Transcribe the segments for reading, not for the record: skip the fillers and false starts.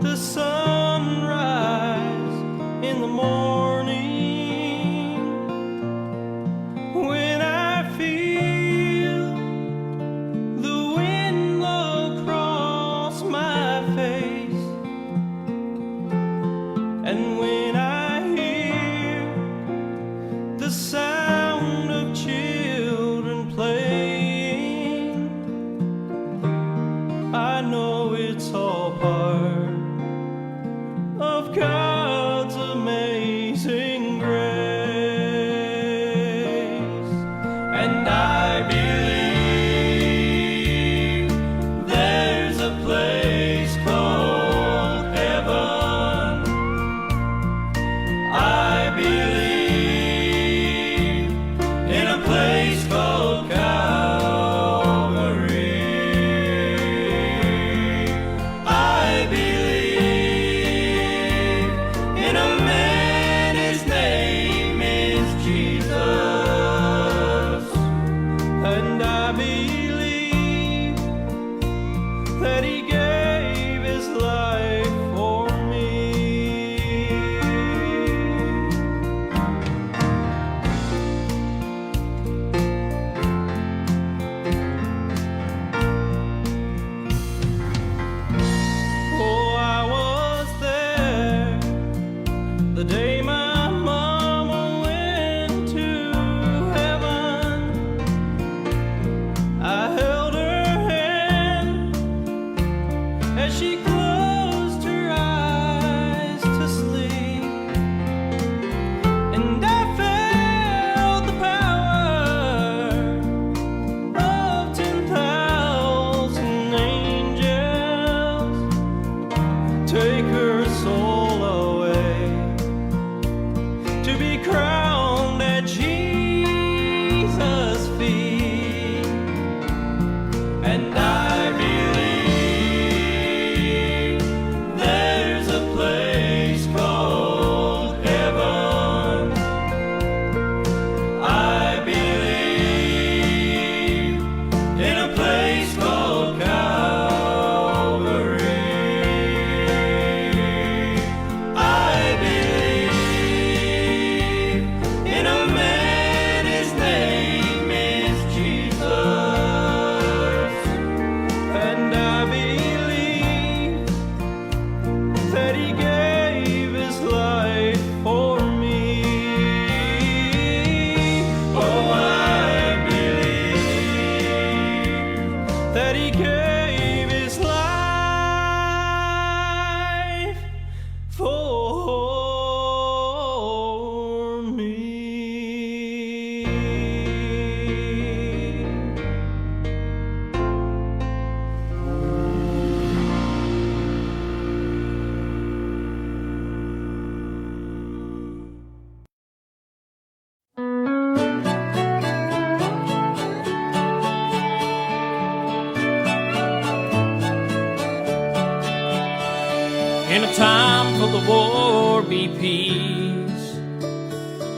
the sunrise in the morning, when I feel the wind blow across my face, and when I hear the sound of children playing, I know it's all part of God's amazing grace. And I believe there's a place called heaven. I believe in a place called Calvary. I believe in a man, his name is Jesus. And I believe that he gave his life for me. Oh, I was there the day my mama went to heaven. I held her hand as she closed her eyes to sleep, and I felt the power of 10,000 angels take her soul away to be crowned at Jesus' feet. And I believe there's a place called heaven. I believe in a place called Calvary. I believe in a man, his name is Jesus. And I believe that he gave his life for me. Oh, I believe that he gave his life for me. In a time full of war, be peace.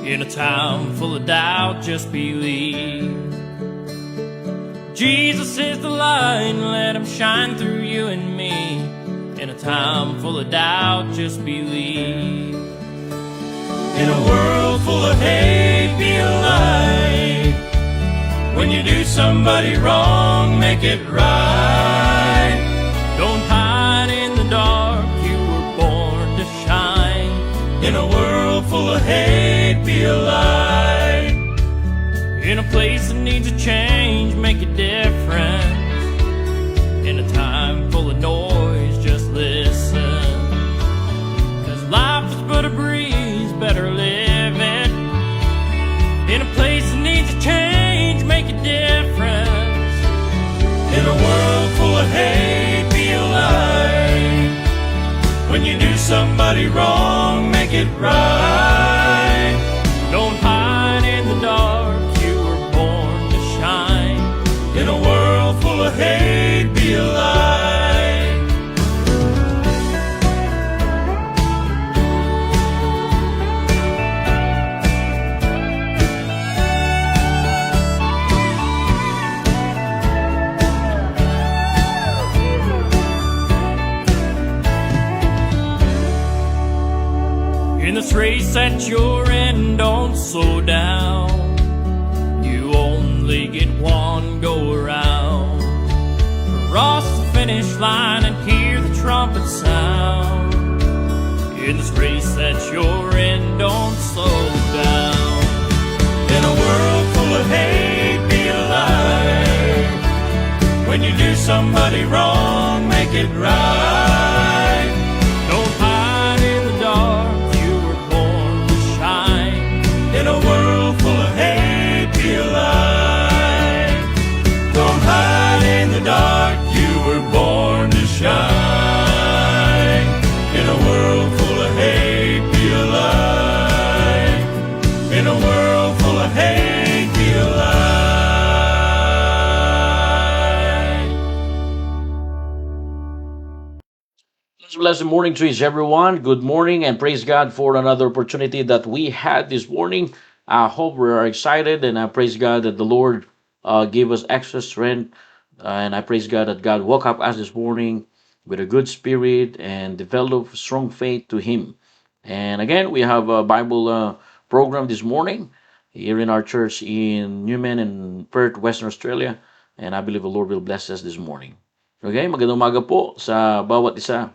In a time full of doubt, just believe. Jesus is the light, let him shine through you and me. In a time full of doubt, just believe. In a world full of hate, be a light. When you do somebody wrong, make it right. Don't hide in the dark, you were born to shine. In a world full of hate, be a light. In a place that needs a change, make a difference. In a time full of noise, just listen. 'Cause life is but a breeze, better live it. In a place that needs a change, make a difference. In a world full of hate, be a light. When you do somebody wrong, make it right. Don't hide in the dark, you were born to shine. In a world full of hate, be a light. In this race that you're in, don't slow down. You only get one go around. Cross the finish line and hear the trumpet sound. In this race that you're in, don't slow down. In a world full of hate, be alive. When you do somebody wrong, make it right. Don't hide in the dark, you were born to shine. In a world full of hate, be alive. Don't hide in the dark, you were born to shine. In a world full of hate, be alive. In a world full of hate, be alive. Blessed morning to each everyone. Good morning and praise God for another opportunity that we had this morning. I hope we are excited and I praise God that the Lord gave us extra strength. And I praise God that God woke up us this morning with a good spirit and developed strong faith to Him. And again, we have a Bible program this morning here in our church in Newman and Perth, Western Australia. And I believe the Lord will bless us this morning. Okay, magandang umaga po sa bawat isa.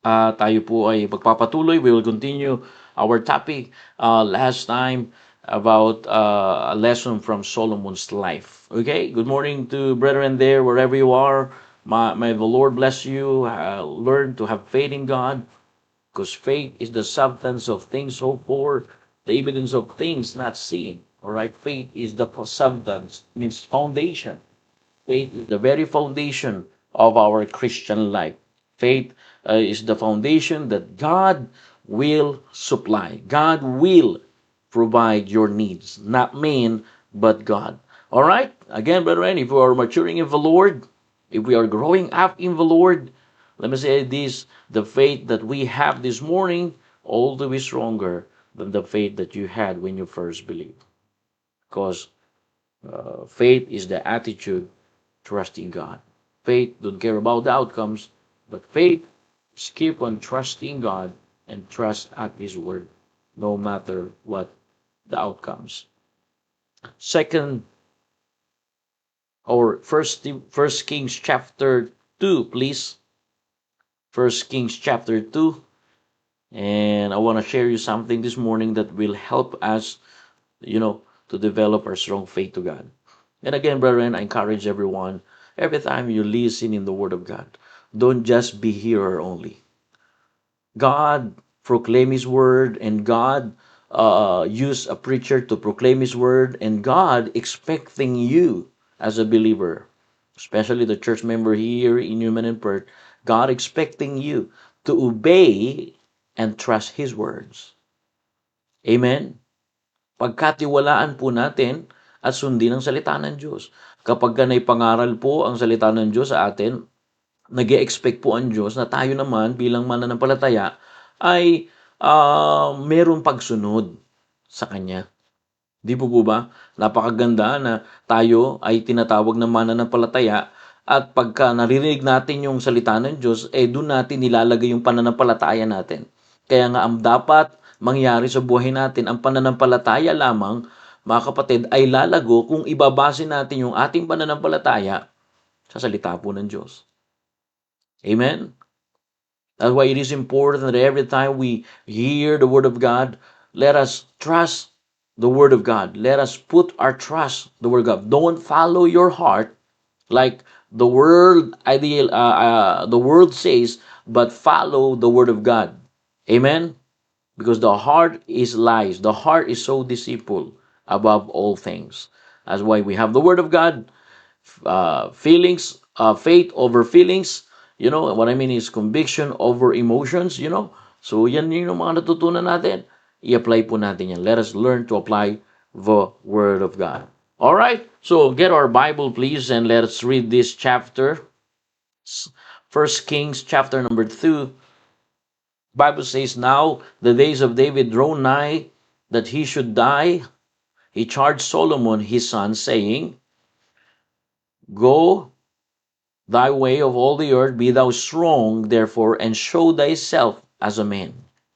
Tayo po ay magpapatuloy. We will continue our topic last time about a lesson from Solomon's life. Okay, good morning to brethren there, wherever you are. May the Lord bless you. Learn to have faith in God, because faith is the substance of things hoped for, the evidence of things not seen. All right, faith is the substance, means foundation. Faith is the very foundation of our Christian life. Faith is the foundation that God will supply. God will provide your needs, not man, but God. All right? Again, brethren, if we are maturing in the Lord, if we are growing up in the Lord, let me say this, the faith that we have this morning all to be stronger than the faith that you had when you first believed. Because faith is the attitude trusting God. Faith don't care about the outcomes, but faith is keep on trusting God and trust at His word, no matter what the outcomes. Second, or First Kings chapter 2, please. First Kings chapter 2. And I want to share you something this morning that will help us, to develop our strong faith to God. And again, brethren, I encourage everyone, every time you listen in the Word of God, don't just be hearer only. God proclaim His Word, and God use a preacher to proclaim His Word, and God expecting you as a believer, especially the church member here in Newman and Perth, God expecting you to obey and trust His words. Amen? Pagkatiwalaan po natin at sundin ang salita ng Diyos. Kapag ka naipangaral po ang salita ng Diyos sa atin, nag-e-expect po ang Diyos na tayo naman bilang mananampalataya ay merong pagsunod sa Kanya. Di po ba? Napakaganda na tayo ay tinatawag na mananampalataya at pagka naririnig natin yung salita ng Diyos, doon natin nilalagay yung pananampalataya natin. Kaya nga ang dapat mangyari sa buhay natin, ang pananampalataya lamang, mga kapatid, ay lalago kung ibabase natin yung ating pananampalataya sa salita po ng Diyos. Amen? That's why it is important that every time we hear the Word of God, let us trust the Word of God. Let us put our trust in the Word of God. Don't follow your heart like the world the world says, but follow the Word of God. Amen? Because the heart is lies. The heart is so deceitful above all things. That's why we have the Word of God, feelings, faith over feelings. What I mean is conviction over emotions, So yan yung mga natutunan natin. I-apply po natin yan. Let us learn to apply the Word of God. All right? So get our Bible, please, and let us read this chapter. First Kings chapter number 2. Bible says, now the days of David draw nigh that he should die. He charged Solomon his son, saying, go thy way of all the earth, be thou strong, therefore, and show thyself as a man.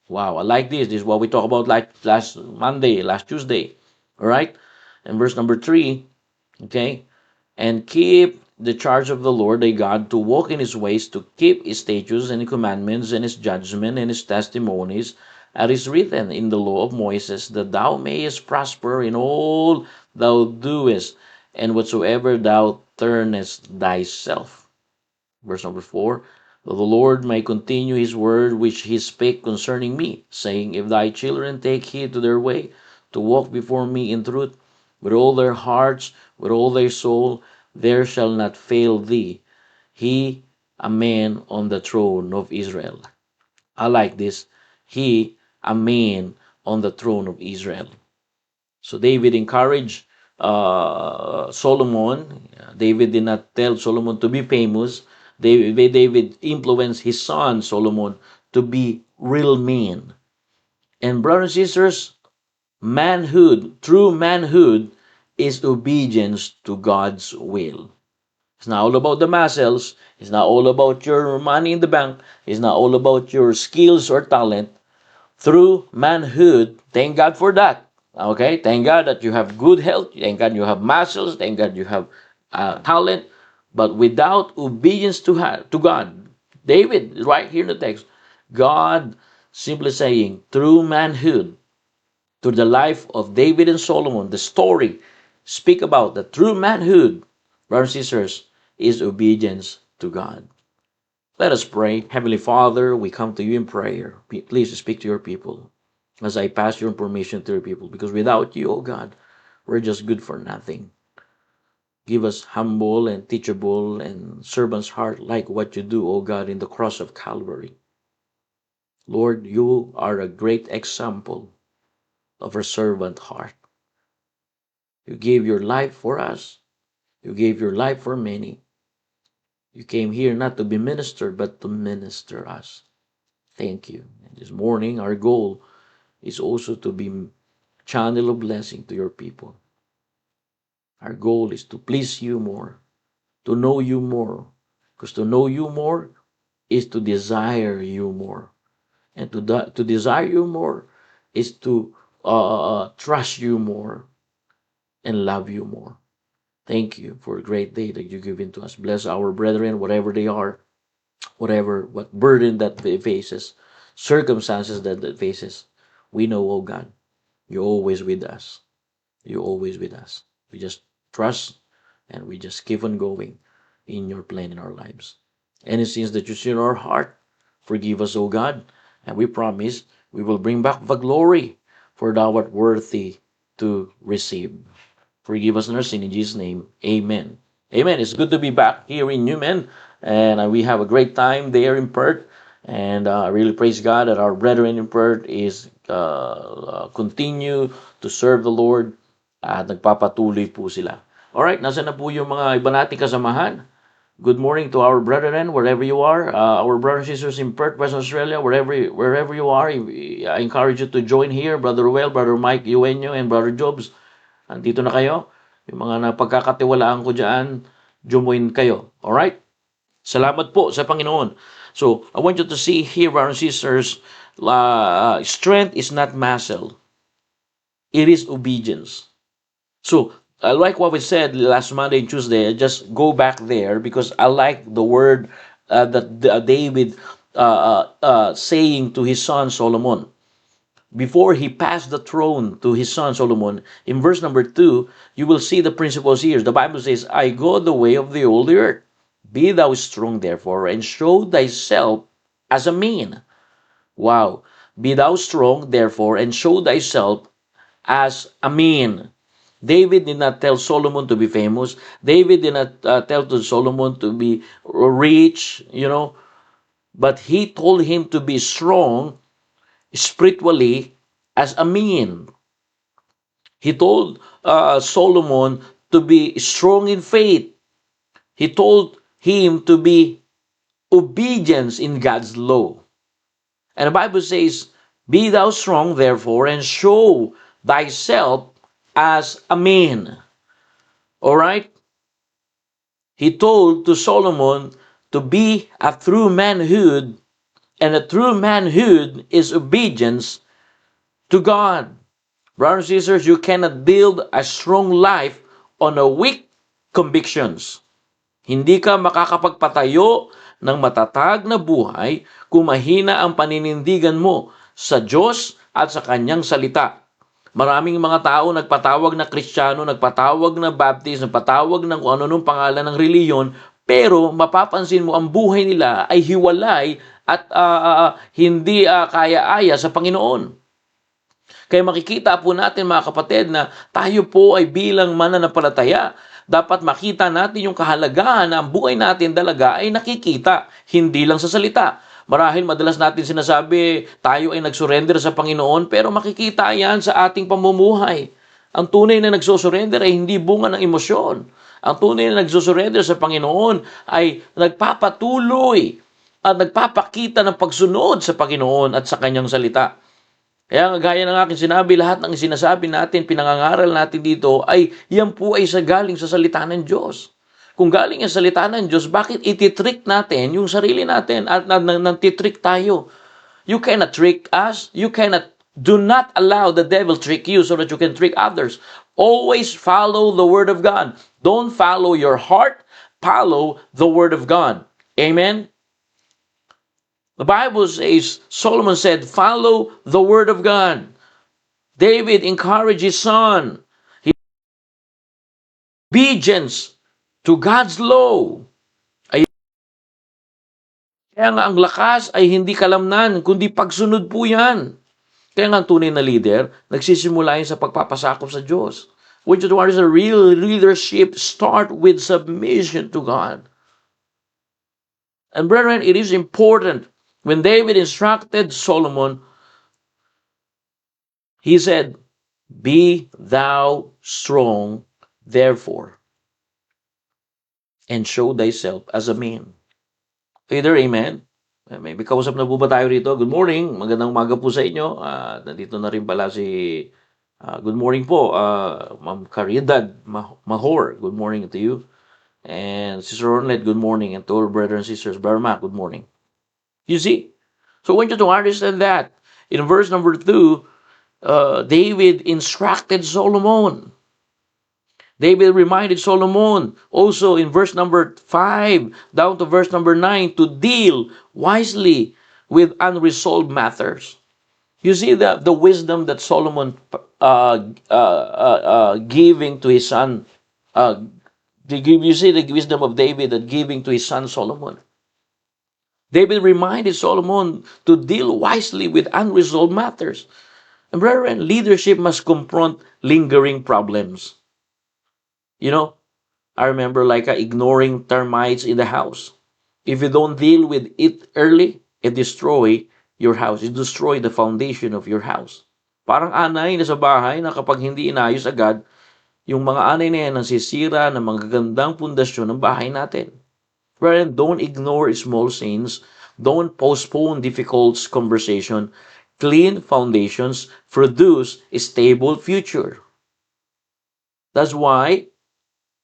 Wow, I like this. This is what we talked about like last Monday, last Tuesday. All right. And verse number 3, okay, and keep the charge of the Lord thy God, to walk in his ways, to keep his statutes and his commandments and his judgment and his testimonies, as is written in the law of Moses, that thou mayest prosper in all thou doest, and whatsoever thou turnest thyself. Verse number 4, that the Lord may continue his word which he spake concerning me, saying, if thy children take heed to their way, to walk before me in truth, with all their hearts, with all their soul, there shall not fail thee, he, a man on the throne of Israel. I like this. He, a man on the throne of Israel. So David encouraged Solomon. David did not tell Solomon to be famous. David influenced his son Solomon to be real man. And brothers and sisters, manhood, true manhood, is obedience to God's will. It's not all about the muscles. It's not all about your money in the bank. It's not all about your skills or talent. Through manhood, thank God for that. Okay, thank God that you have good health. Thank God you have muscles. Thank God you have talent. But without obedience to God, David, right here in the text, God simply saying, through manhood, to the life of David and Solomon, the story speak about the true manhood, brothers and sisters, is obedience to God. Let us pray. Heavenly Father, we come to you in prayer. Please speak to your people as I pass your information to your people, because without you, oh God, we're just good for nothing. Give us humble and teachable and servant's heart like what you do, oh God, in the cross of Calvary. Lord, you are a great example of a servant heart. You gave your life for us. You gave your life for many. You came here not to be ministered, but to minister us. Thank you. And this morning, our goal is also to be channel of blessing to your people. Our goal is to please you more, to know you more. Because to know you more is to desire you more. And to desire you more is to trust you more and love you more. Thank you for a great day that you've given to us. Bless our brethren, whatever they are, what burden that they faces, circumstances that they faces. We know, oh God, you're always with us. You're always with us. We just trust and we just keep on going in your plan in our lives. Any sins that you see in our heart, forgive us, O God, and we promise we will bring back the glory, for thou art worthy to receive. Forgive us in our sin in Jesus' name. Amen. Amen. It's good to be back here in Newman, and we have a great time there in Perth. And I really praise God that our brethren in Perth is continue to serve the Lord at nagpapatuloy po sila. Alright, nasa na po yung mga iba nating kasamahan? Good morning to our brethren, wherever you are. Our brothers and sisters in Perth, Western Australia, wherever you are, I encourage you to join here. Brother Ruel, Brother Mike Eugenio, and Brother Jobs. Andito na kayo. Yung mga napagkakatiwalaan ko dyan, join kayo. Alright? Salamat po sa Panginoon. So, I want you to see here, brothers and sisters, strength is not muscle. It is obedience. So, I like what we said last Monday and Tuesday. I just go back there because I like the word that David saying to his son Solomon. Before he passed the throne to his son Solomon, in verse number 2, you will see the principles here. The Bible says, I go the way of the old earth. Be thou strong, therefore, and show thyself as a man. Wow. Be thou strong, therefore, and show thyself as a man. David did not tell Solomon to be famous. David did not tell to Solomon to be rich, but he told him to be strong spiritually as a man. He told Solomon to be strong in faith. He told him to be obedience in God's law. And the Bible says, be thou strong, therefore, and show thyself as a man. Alright? He told to Solomon to be a true manhood And a true manhood is obedience to God. Brothers and sisters, you cannot build a strong life on a weak convictions. Hindi ka makakapagpatayo ng matatag na buhay kung mahina ang paninindigan mo sa Diyos at sa Kanyang salita. Maraming mga tao nagpatawag na Kristiyano, nagpatawag na Baptist, nagpatawag ng kung ano nung pangalan ng reliyon, pero mapapansin mo ang buhay nila ay hiwalay at hindi kaya-aya sa Panginoon. Kaya makikita po natin mga kapatid na tayo po ay bilang mananampalataya. Dapat makita natin yung kahalagahan na ang buhay natin talaga ay nakikita, hindi lang sa salita. Marahil madalas natin sinasabi tayo ay nagsurrender sa Panginoon, pero makikita yan sa ating pamumuhay. Ang tunay na nagsusurrender ay hindi bunga ng emosyon. Ang tunay na nagsusurrender sa Panginoon ay nagpapatuloy at nagpapakita ng pagsunod sa Panginoon at sa Kanyang salita. Kaya gaya ng aking sinabi, lahat ng sinasabi natin, pinangangaral natin dito, ay yan po ay galing sa salita ng Diyos. Kung galing ang salita ng Diyos, bakit ititrick natin yung sarili natin at nantitrick tayo? You cannot trick us. Do not allow the devil trick you so that you can trick others. Always follow the Word of God. Don't follow your heart. Follow the Word of God. Amen? The Bible says, Solomon said, follow the Word of God. David encouraged his son. His obedience to God's law. Kaya nga ang lakas ay hindi kalamnan, kundi pagsunod po yan. Kaya nga ang tunay na leader, nagsisimula yan sa pagpapasakop sa Diyos. What is a real leadership? Start with submission to God. And brethren, it is important. When David instructed Solomon, he said, be thou strong, therefore, and show thyself as a man. Either amen. May kausap na po ba tayo rito? Good morning. Magandang umaga po sa inyo. Nandito na rin pala si good morning po, Ma'am Caridad Mahor. Good morning to you. And Sister Ornette, good morning. And to all brothers and sisters, Brother Mac, good morning. You see? So I want you to understand that. In verse number 2, David instructed Solomon. David reminded Solomon also in verse number 5 down to verse number 9 to deal wisely with unresolved matters. You see the wisdom that Solomon giving to his son. You see the wisdom of David that giving to his son Solomon. David reminded Solomon to deal wisely with unresolved matters. And brethren, leadership must confront lingering problems. You know, I remember ignoring termites in the house. If you don't deal with it early, it destroy your house. It destroy the foundation of your house. Parang anay na sa bahay na kapag hindi inayos agad, yung mga anay na yan nasisira ng mga gagandang pundasyon ng bahay natin. Brethren, don't ignore small sins. Don't postpone difficult conversation. Clean foundations produce a stable future. That's why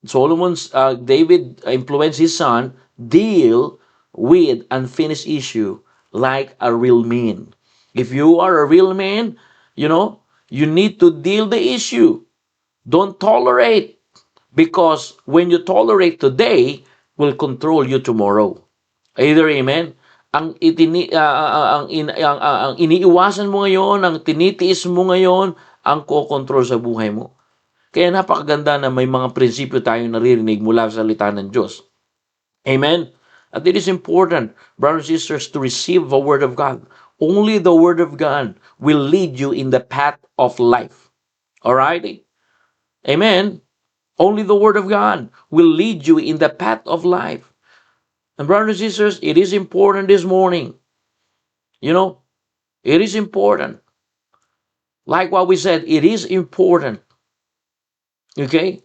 David influenced his son deal with unfinished issue like a real man. If you are a real man, you need to deal the issue. Don't tolerate, because when you tolerate today, will control you tomorrow. Either amen. Ang iniiwasan mo ngayon, ang tinitiis mo ngayon, ang kokontrol sa buhay mo. Kaya napakaganda na may mga prinsipyo tayong naririnig mula sa salita ng Diyos. Amen? At it is important, brothers and sisters, to receive the Word of God. Only the Word of God will lead you in the path of life. Alrighty? Amen? Only the Word of God will lead you in the path of life. And brothers and sisters, it is important this morning. It is important. Like what we said, it is important. Okay?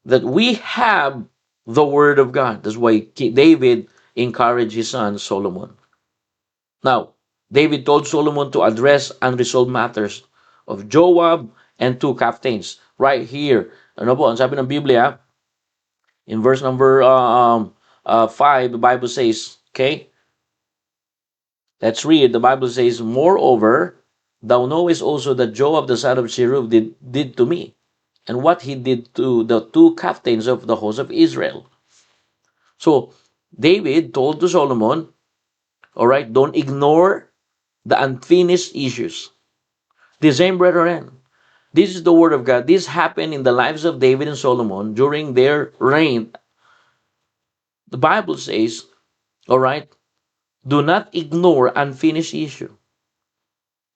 That we have the Word of God. That's why David encouraged his son Solomon. Now, David told Solomon to address unresolved matters of Joab and two captains. Right here. Ano po, ang sabi ng Biblia, in verse number 5, the Bible says, okay? Let's read. The Bible says, moreover, thou knowest also that Joab the son of Zeruiah did to me, and what he did to the two captains of the host of Israel. So, David told to Solomon, all right, don't ignore the unfinished issues. The same, brethren. This is the word of God. This happened in the lives of David and Solomon during their reign. The Bible says, all right, do not ignore unfinished issue.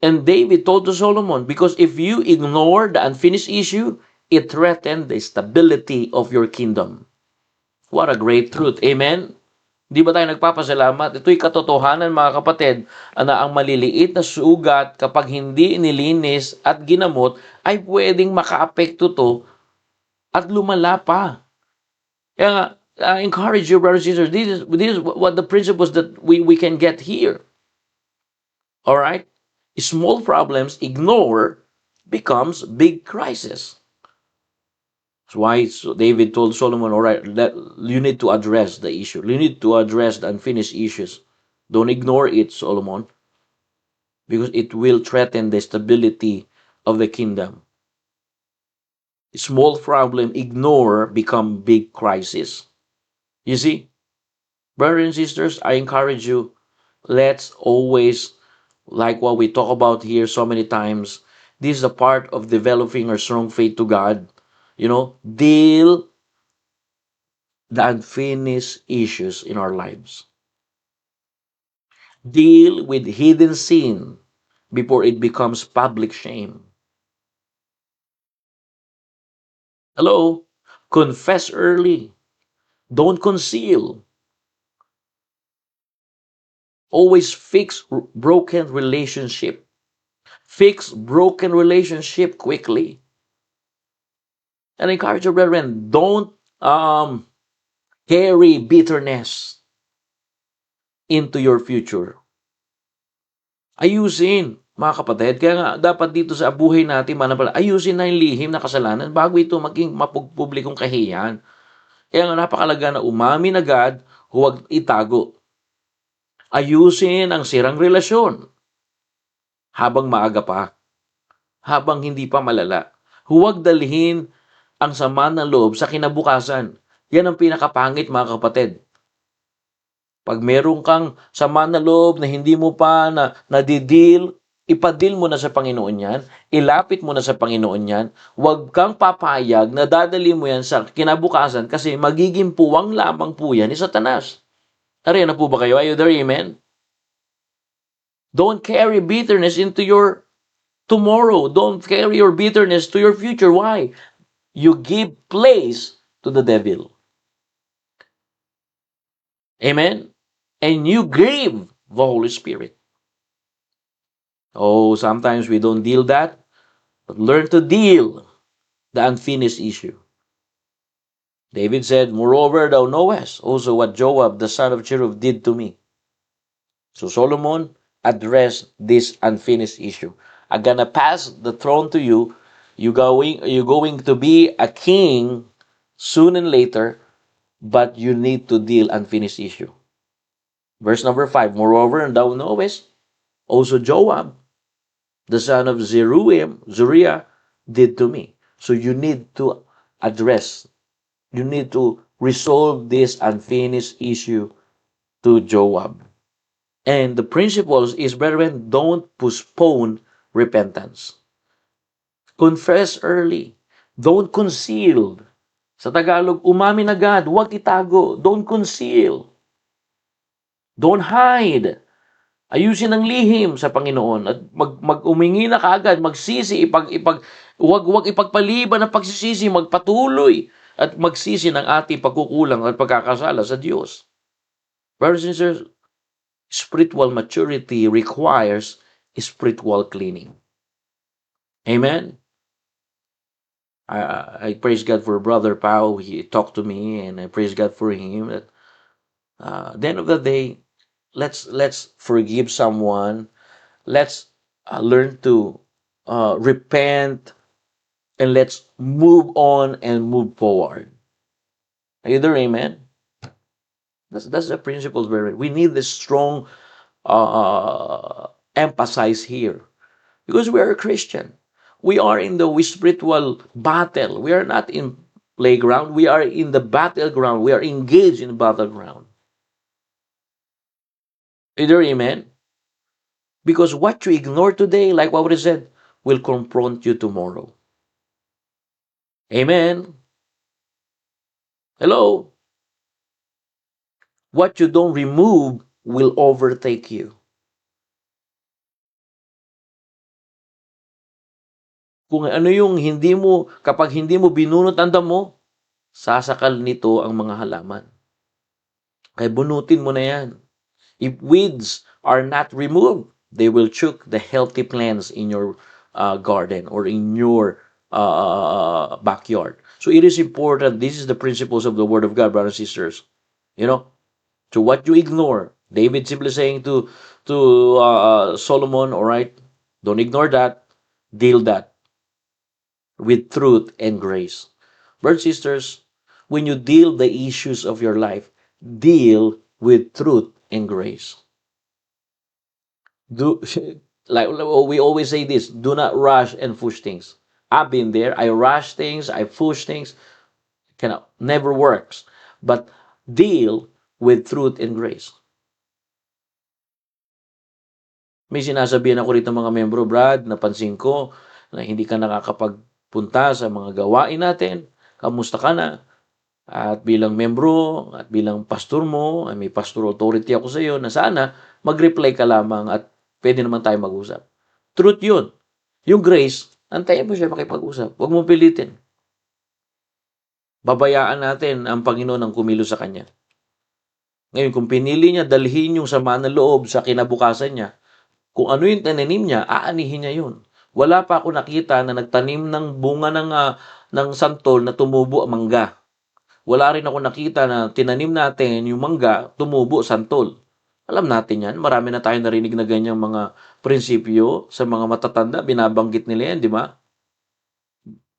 And David told to Solomon, because if you ignore the unfinished issue, it threatens the stability of your kingdom. What a great truth. Amen? Di ba tayo nagpapasalamat? Ito'y katotohanan, mga kapatid, na ang maliliit na sugat kapag hindi nilinis at ginamot ay pwedeng makaapekto to at lumala pa. Kaya nga, I encourage you, brothers and sisters, this is what the principles that we can get here. All right? Small problems ignore becomes big crisis. That's why David told Solomon, all right, you need to address the issue. You need to address the unfinished issues. Don't ignore it, Solomon, because it will threaten the stability of the kingdom. Small problem ignore become big crisis. You see, brothers and sisters, I encourage you, let's always, like what we talk about here so many times, this is a part of developing our strong faith to God. Deal the unfinished issues in our lives. Deal with hidden sin before it becomes public shame. Hello? Confess early. Don't conceal. Always fix broken relationship. Fix broken relationship quickly. And encourage your brethren, don't carry bitterness into your future. Ayusin, mga kapatid. Kaya nga, dapat dito sa buhay natin, ayusin na yung lihim na kasalanan bago ito maging mapagpublikong kahiyan. Kaya nga, napakalaga na umamin agad, huwag itago. Ayusin ang sirang relasyon habang maaga pa, habang hindi pa malala. Huwag dalhin ang sama ng loob sa kinabukasan. Yan ang pinakapangit, mga kapatid. Pag meron kang sama na loob na hindi mo pa nadidil, ipadil mo na sa Panginoon yan, ilapit mo na sa Panginoon yan, huwag kang papayag na dadali mo yan sa kinabukasan kasi magiging puwang lamang po yan ni Satanas. Nariyan na po ba kayo? Are you there? Amen? Don't carry bitterness into your tomorrow. Don't carry your bitterness to your future. Why? You give place to the devil. Amen? And you grieve the Holy Spirit. Oh, sometimes we don't deal that, but learn to deal the unfinished issue. David said, moreover, thou knowest also what Joab, the son of Zeruiah, did to me. So Solomon addressed this unfinished issue. I'm gonna pass the throne to you. You're going to be a king soon and later, but you need to deal unfinished issue. Verse number 5, moreover, and thou knowest also Joab, the son of Zeruiah, did to me. So you need to address, you need to resolve this unfinished issue to Joab. And the principles is, brethren, don't postpone repentance. Confess early. Don't conceal. Sa Tagalog, umamin agad. Huwag itago. Don't conceal. Don't hide. Ayusin ang lihim sa Panginoon at mag-umingi na kaagad, magsisi, huwag ipagpaliban ang pagsisisi, magpatuloy at magsisi ng ating pagkukulang at pagkakasala sa Diyos. Brothers and sisters, spiritual maturity requires spiritual cleaning. Amen? I praise God for Brother Pao. He talked to me, and I praise God for him. That at the end of the day, let's forgive someone. Let's learn to repent, and let's move on and move forward. Are you there? Amen. That's the principle. We need this strong emphasize here. Because we are a Christian. We are in the spiritual battle. We are not in playground. We are in the battleground. We are engaged in battleground. Either amen? Because what you ignore today, like what we said, will confront you tomorrow. Amen. Hello? What you don't remove will overtake you. Kung ano yung kapag hindi mo binunot ang damo, sasakal nito ang mga halaman. Kaya bunutin mo na yan. If weeds are not removed, they will choke the healthy plants in your garden or in your backyard. So it is important. This is the principles of the Word of God, brothers and sisters. You know, to what you ignore. David simply saying to Solomon, all right, don't ignore that. Deal that with truth and grace. Brothers and sisters, when you deal the issues of your life, deal with truth and grace. Do like we always say this, do not rush and push things. I've been there. I rush things, I push things, cannot never works. But deal with truth and grace. May sinasabihan ako rito mga membro, Brad, napansin ko na hindi ka nakakapagpunta sa mga gawain natin. Kamusta ka na? At bilang membro, at bilang pastor mo, may pastor authority ako sa iyo na sana mag-reply ka lamang at pwede naman tayo mag-usap. Truth yun. Yung grace, antayin mo siya makipag-usap. Huwag mo pilitin. Babayaan natin ang Panginoon ang kumilos sa Kanya. Ngayon, kung pinili niya dalhin yung sama ng loob sa kinabukasan niya, kung ano yung tananim niya, aanihin niya yun. Wala pa ako nakita na nagtanim ng bunga ng santol na tumubo ang mangga. Wala rin ako nakita na tinanim natin yung mangga, tumubo, santol. Alam natin yan. Marami na tayong narinig na ganyang mga prinsipyo sa mga matatanda. Binabanggit nila yan, di ba?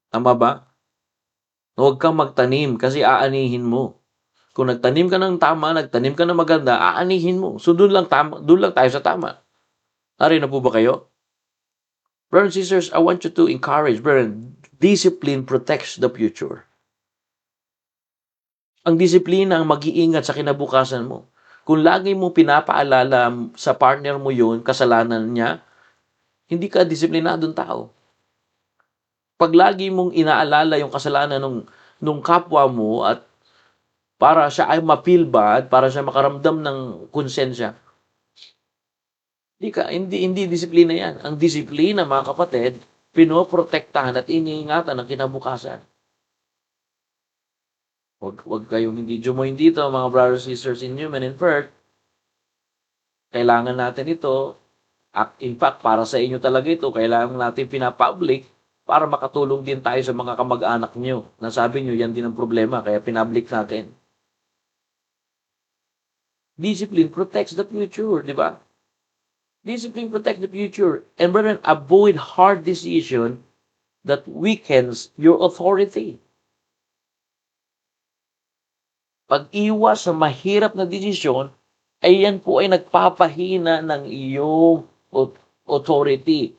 Tama ba? Huwag kang magtanim kasi aanihin mo. Kung nagtanim ka ng tama, nagtanim ka ng maganda, aanihin mo. So doon lang tayo sa tama. Narinig na po ba kayo? Brothers and sisters, I want you to encourage, discipline protects the future. Ang disiplina ang mag-iingat sa kinabukasan mo. Kung lagi mo pinapaalala sa partner mo yun, kasalanan niya, hindi ka disiplinadong tao. Pag lagi mong inaalala yung kasalanan nung kapwa mo at para siya ay ma-feel bad, para siya makaramdam ng konsensya, hindi disiplina yan. Ang disiplina, mga kapatid, pinoprotektahan at iniingatan ang kinabukasan. Wag kayong hindi jumoin dito, mga brothers and sisters in Human and Birth. Kailangan natin ito. In fact, para sa inyo talaga ito, kailangan natin pinapublic para makatulong din tayo sa mga kamag-anak nyo. Nasabi nyo, yan din ang problema, kaya pinablic natin. Discipline protects the future, di ba? Discipline protects the future. And brethren, avoid hard decision that weakens your authority. Pag-iwas sa mahirap na desisyon, ay yan po ay nagpapahina ng iyong authority.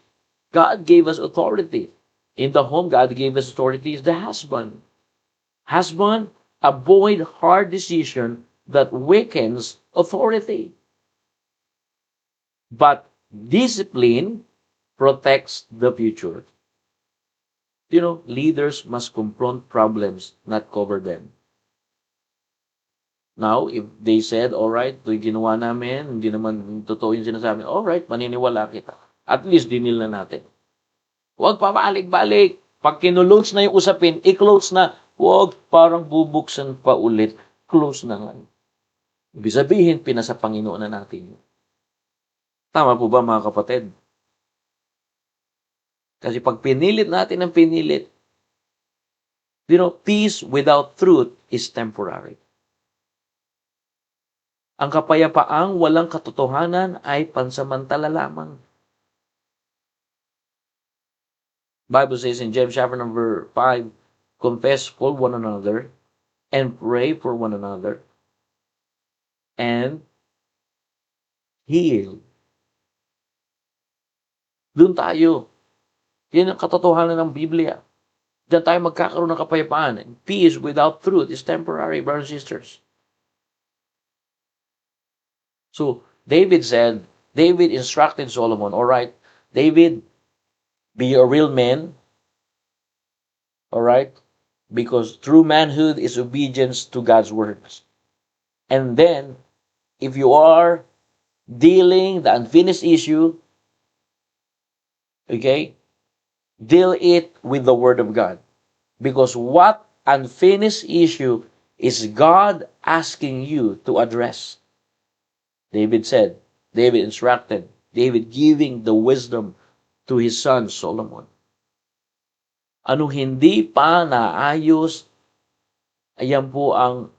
God gave us authority. In the home, God gave us authority as the husband. Husband, avoid hard decision that weakens authority. But discipline protects the future. You know, leaders must confront problems, not cover them. Now, if they said, alright, ito'y ginawa namin, hindi naman totoo yung sinasabi, alright, maniniwala kita. At least dinil na natin. Huwag pabalik-balik. Pag kinulose na yung usapin, i-close na. Huwag parang bubuksan pa ulit. Close na nga. Ibig sabihin, pinasa Panginoon na natin. Tama po ba, mga kapatid? Kasi pag pinilit natin ang pinilit, peace without truth is temporary. Ang kapayapaang walang katotohanan ay pansamantala lamang. Bible says in James chapter number 5, confess for one another and pray for one another and healed. Doon tayo. Yan ang katotohanan ng Biblia. Diyan tayo magkakaroon ng kapayapaan. Peace without truth is temporary, brothers and sisters. So, David instructed Solomon, all right, David, be a real man, all right, because true manhood is obedience to God's words. And then, if you are dealing the unfinished issue, okay, deal it with the Word of God. Because what unfinished issue is God asking you to address? David instructed, David giving the wisdom to his son Solomon. Anong hindi pa naayos, ayan po ang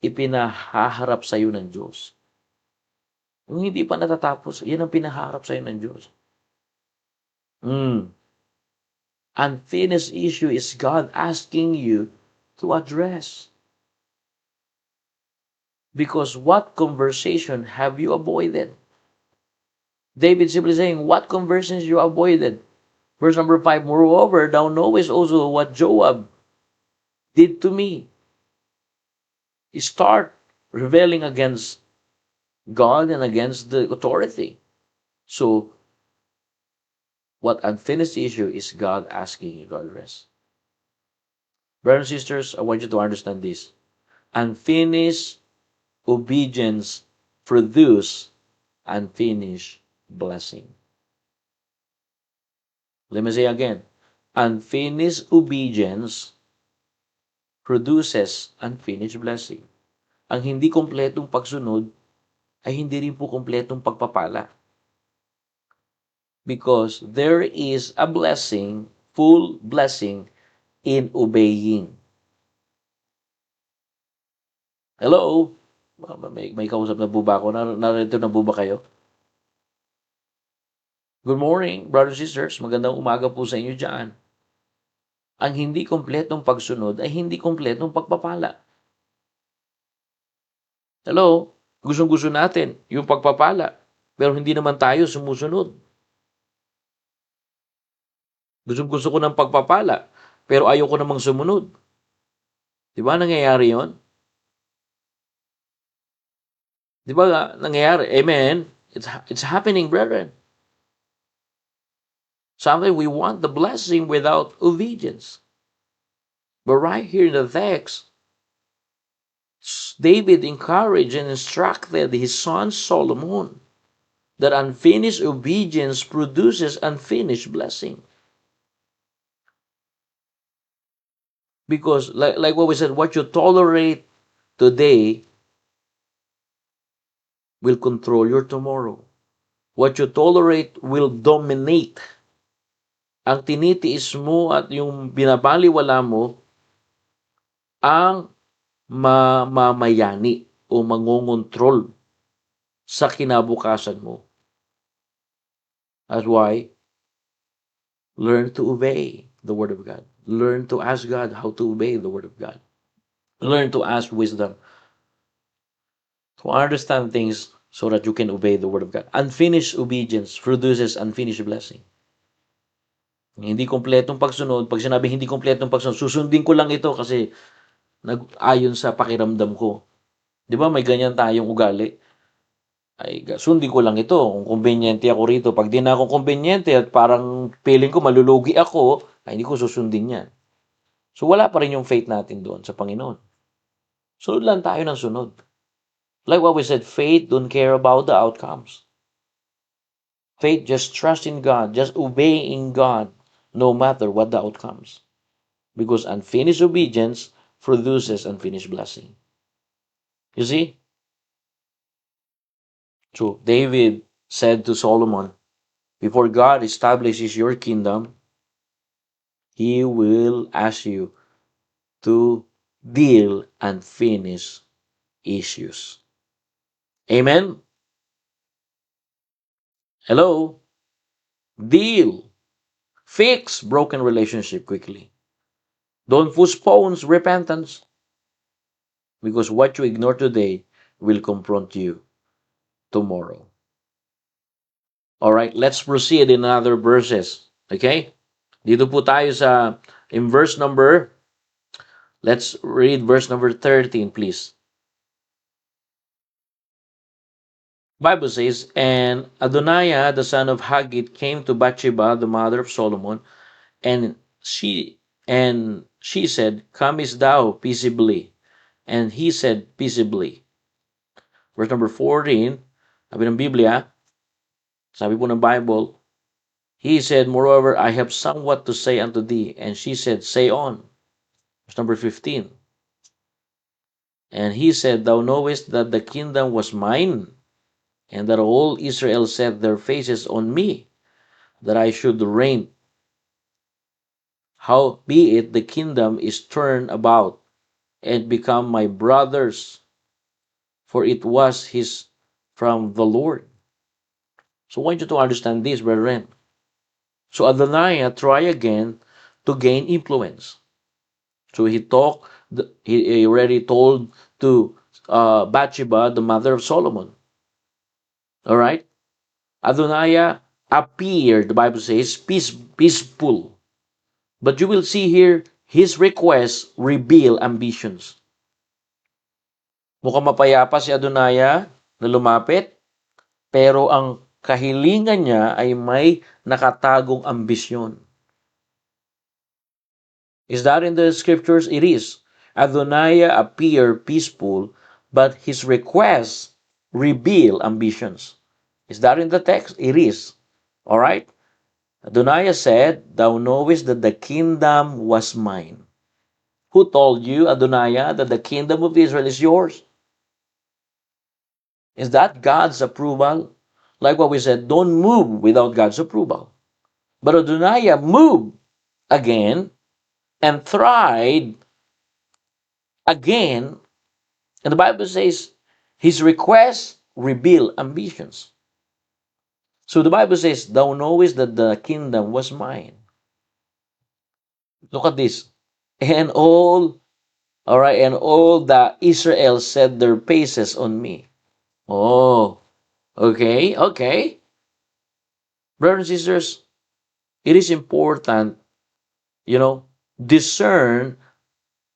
ipinahaharap sa iyo ng Diyos. Kung hindi pa natatapos, yan ang pinaharap sa iyo ng Diyos. Unfinished issue is God asking you to address. Because what conversation have you avoided? David simply saying, what conversations you avoided? Verse number 5, moreover, thou knowest also what Joab did to me. He start rebelling against God and against the authority. So, what unfinished issue is God asking you to address? Brothers and sisters, I want you to understand this. Unfinished obedience produce unfinished blessing. Let me say again. Unfinished obedience produces unfinished blessing. Ang hindi kompletong pagsunod ay hindi rin po kompletong pagpapala. Because there is a blessing, full blessing, in obeying. Hello? May kausap na po ba ako? Narito na po ba kayo? Good morning, brothers and sisters. Magandang umaga po sa inyo dyan. Ang hindi kompletong pagsunod ay hindi kompletong pagpapala. Hello? Gustong-gusto natin yung pagpapala, pero hindi naman tayo sumusunod. Gustong-gusto ko ng pagpapala, pero ayaw ko namang sumunod. Di ba nangyayari yon? Di ba nangyayari? Amen? It's happening, brethren. Sometimes we want the blessing without obedience. But right here in the text, David encouraged and instructed his son Solomon that unfinished obedience produces unfinished blessing. Because, like what we said, what you tolerate today will control your tomorrow. What you tolerate will dominate. Ang tinitiis mo at yung binabaliwala mo ang mamamayani o mangongontrol sa kinabukasan mo. That's why, learn to obey the Word of God. Learn to ask God how to obey the Word of God. Learn to ask wisdom to understand things so that you can obey the Word of God. Unfinished obedience produces unfinished blessing. Hindi kompletong pagsunod. Pag sinabi hindi kompletong pagsunod, susundin ko lang ito kasi ayon sa pakiramdam ko. Di ba may ganyan tayong ugali? Ay, sundin ko lang ito. Kung conveniente ako rito. Pag di na ako conveniente at parang feeling ko malulugi ako, ay hindi ko susundin yan. So wala pa rin yung faith natin doon sa Panginoon. Sunod lang tayo ng sunod. Like what we said, faith don't care about the outcomes. Faith just trust in God, just obeying God, no matter what the outcomes. Because unfinished obedience produces unfinished blessing. You see? So David said to Solomon, before God establishes your kingdom, He will ask you to deal unfinished issues. Amen? Hello? Deal. Fix broken relationship quickly. Don't postpone repentance. Because what you ignore today will confront you tomorrow. Alright, let's proceed in other verses. Okay? Dito po tayo in verse number, let's read verse number 13, please. Bible says, and Adoniah, the son of Haggith, came to Bathsheba, the mother of Solomon, and she said, comest thou peaceably? And he said, peaceably. Verse number 14, sabi ng Biblia, sabi po ng Bible, he said, moreover, I have somewhat to say unto thee. And she said, say on. Verse number 15. And he said, thou knowest that the kingdom was mine, and that all Israel set their faces on me, that I should reign. Howbeit the kingdom is turned about, and become my brother's, for it was his from the Lord. So I want you to understand this, brethren. So Adoniah tried again to gain influence. So he already told to Bathsheba, the mother of Solomon. All right? Adoniah appeared, the Bible says, peaceful. But you will see here, his requests reveal ambitions. Mukhang mapayapa si Adoniah na lumapit, pero ang kahilingan niya ay may nakatagong ambisyon. Is that in the scriptures? It is. Adoniah appeared peaceful, but his requests reveal ambitions. Is that in the text? It is. All right? Adoniah said, thou knowest that the kingdom was mine. Who told you, Adoniah, that the kingdom of Israel is yours? Is that God's approval? Like what we said, don't move without God's approval. But Adoniah moved again and tried again. And the Bible says his requests reveal ambitions. So the Bible says, thou knowest that the kingdom was mine. Look at this. And all the Israel set their faces on me. Oh, okay. Brothers and sisters, it is important, discern.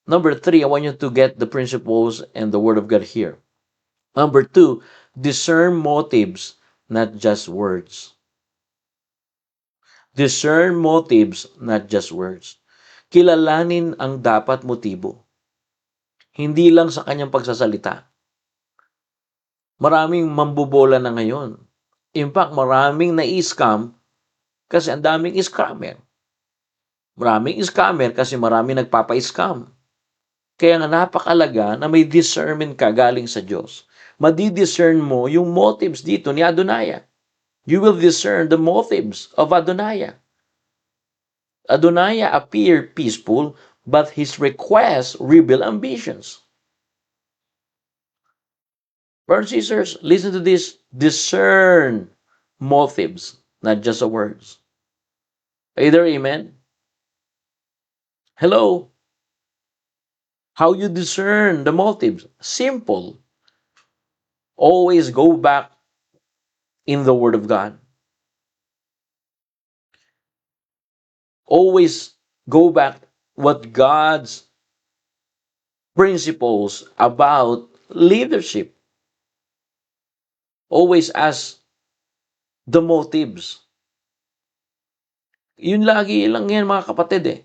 Number 3, I want you to get the principles and the word of God here. Number 2, discern motives, not just words. Discern motives, not just words. Kilalanin ang dapat motibo. Hindi lang sa kanyang pagsasalita. Maraming mambobola na ngayon. In fact, maraming na-scam kasi ang daming scammer. Maraming scammer kasi maraming nagpapa-scam. Kaya nga napakalaga na may discernment ka galing sa Diyos. Madi-discern mo yung motives dito ni Adoniah. You will discern the motives of Adoniah. Adoniah appeared peaceful, but his requests reveal ambitions. Brothers and sisters, listen to this. Discern motives, not just the words. Either amen? Hello? How you discern the motives? Simple. Always go back in the Word of God. Always go back what God's principles about leadership. Always ask the motives. Yun lagi lang yan mga kapatid eh.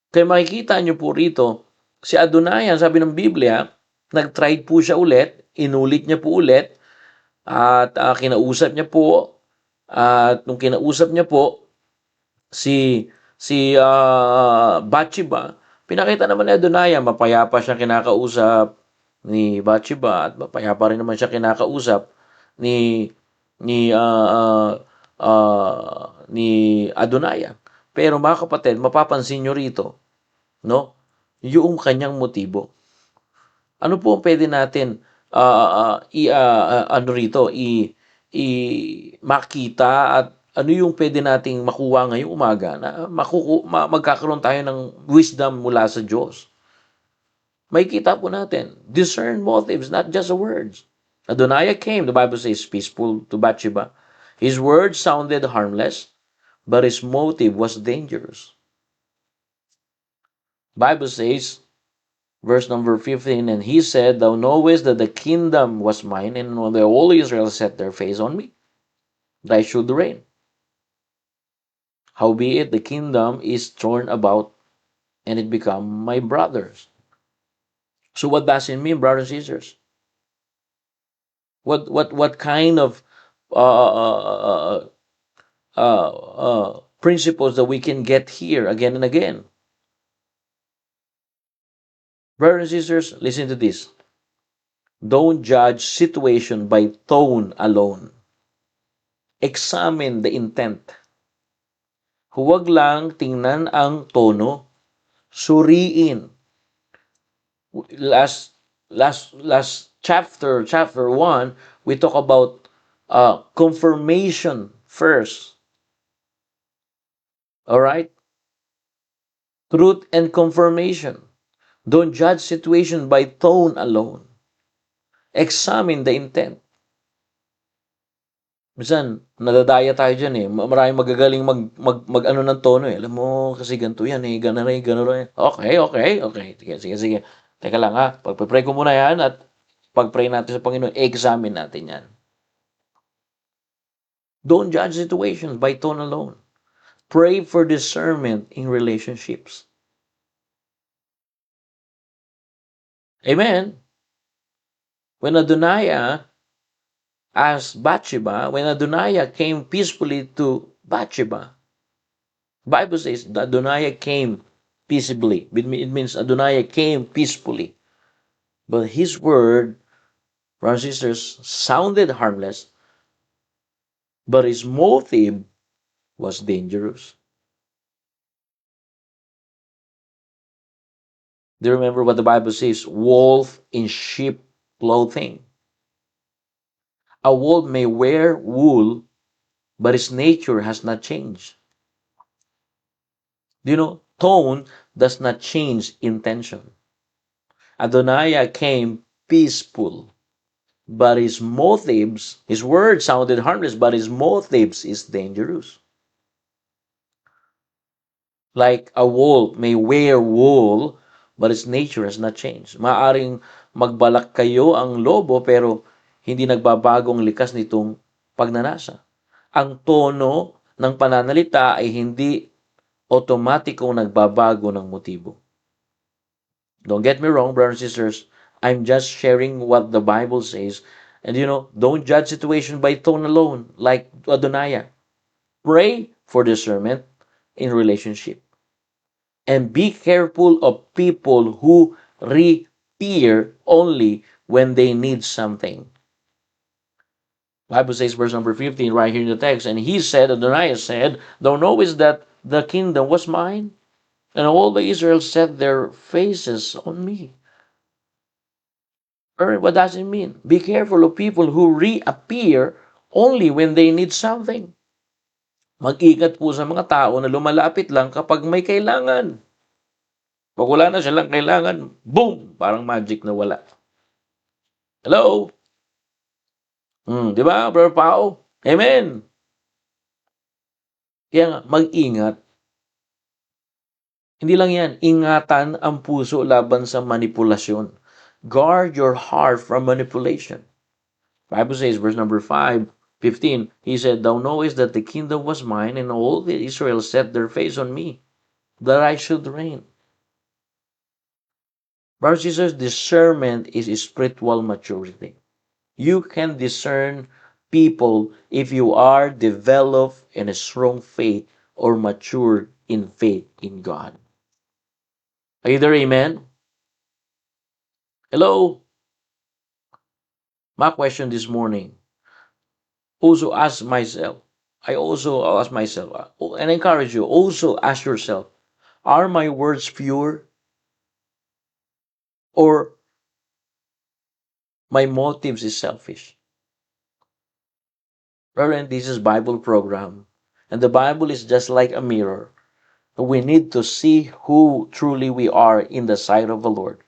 Kaya makikita nyo po rito, si Adoniah, sabi ng Biblia, nag-try po siya ulit, inulit niya po ulit, at kinausap niya po, at nung kinausap niya po, si Bathsheba, pinakita naman ni Adoniah, mapayapa siya kinakausap ni Bathsheba, at mapayapa rin naman siya kinakausap ni Adoniah. Pero mga kapatid, mapapansin nyo rito, no? Yung kanyang motibo. Ano po ang pwede natin makita at ano yung pwede nating makuha ngayong umaga na magkakaroon tayo ng wisdom mula sa Diyos. May kita po natin, discern motives, not just the words. Adoniah came, the Bible says, peaceful to Bathsheba. His words sounded harmless, but his motive was dangerous. Bible says, verse number 15, and he said, Thou knowest that the kingdom was mine, and when the whole Israel set their face on me, that I should reign. Howbeit the kingdom is torn about, and it become my brother's. So what does it mean, brothers and sisters? What kind of uh, principles that we can get here again and again? Brothers and sisters, listen to this. Don't judge situation by tone alone. Examine the intent. Huwag lang tingnan ang tono, suriin. Last chapter 1, we talk about confirmation first. All right? Truth and confirmation. Don't judge situation by tone alone. Examine the intent. Minsan, nadadaya tayo dyan eh. Maraming magagaling mag ano ng tono eh. Alam mo, kasi ganito yan eh. Gano'n rin, gano'n rin. Okay. Sige. Teka lang ha. Pagpapray ko muna yan at pag-pray natin sa Panginoon, examine natin yan. Don't judge situations by tone alone. Pray for discernment in relationships. Amen. When Adoniah asked Bathsheba, when Adoniah came peacefully to Bathsheba, Bible says that Adoniah came peaceably. It means Adoniah came peacefully. But his word, brothers and sisters, sounded harmless, but his motive was dangerous. Do you remember what the Bible says? Wolf in sheep clothing. A wolf may wear wool, but its nature has not changed. Do you know? Tone does not change intention. Adoniah came peaceful, but his motives, his words sounded harmless, but his motives is dangerous. Like a wolf may wear wool, but its nature has not changed. Maaring magbalak kayo ang lobo, pero hindi nagbabago ang likas nitong pagnanasa. Ang tono ng pananalita ay hindi otomatikong nagbabago ng motibo. Don't get me wrong, brothers and sisters. I'm just sharing what the Bible says. And don't judge situation by tone alone, like Adoniah. Pray for discernment in relationship. And be careful of people who reappear only when they need something. Bible says, verse number 15, right here in the text, and he said, Adoniah said, Thou knowest that the kingdom was mine, and all the Israel set their faces on me. What does it mean? Be careful of people who reappear only when they need something. Mag-ingat po sa mga tao na lumalapit lang kapag may kailangan. Pag wala na silang kailangan, boom! Parang magic na wala. Hello? Di ba, Brother Pao? Amen! Kaya nga, mag-ingat. Hindi lang yan, ingatan ang puso laban sa manipulasyon. Guard your heart from manipulation. Bible says, verse number 5, 15, he said, Thou knowest that the kingdom was mine, and all the Israel set their face on me, that I should reign. Brothers and sisters, discernment is spiritual maturity. You can discern people if you are developed in a strong faith or mature in faith in God. Are you there, amen? Hello? My question this morning, also ask myself, and I encourage you, also ask yourself, are my words pure? Or my motives is selfish? Brethren, this is Bible program, and the Bible is just like a mirror. We need to see who truly we are in the sight of the Lord.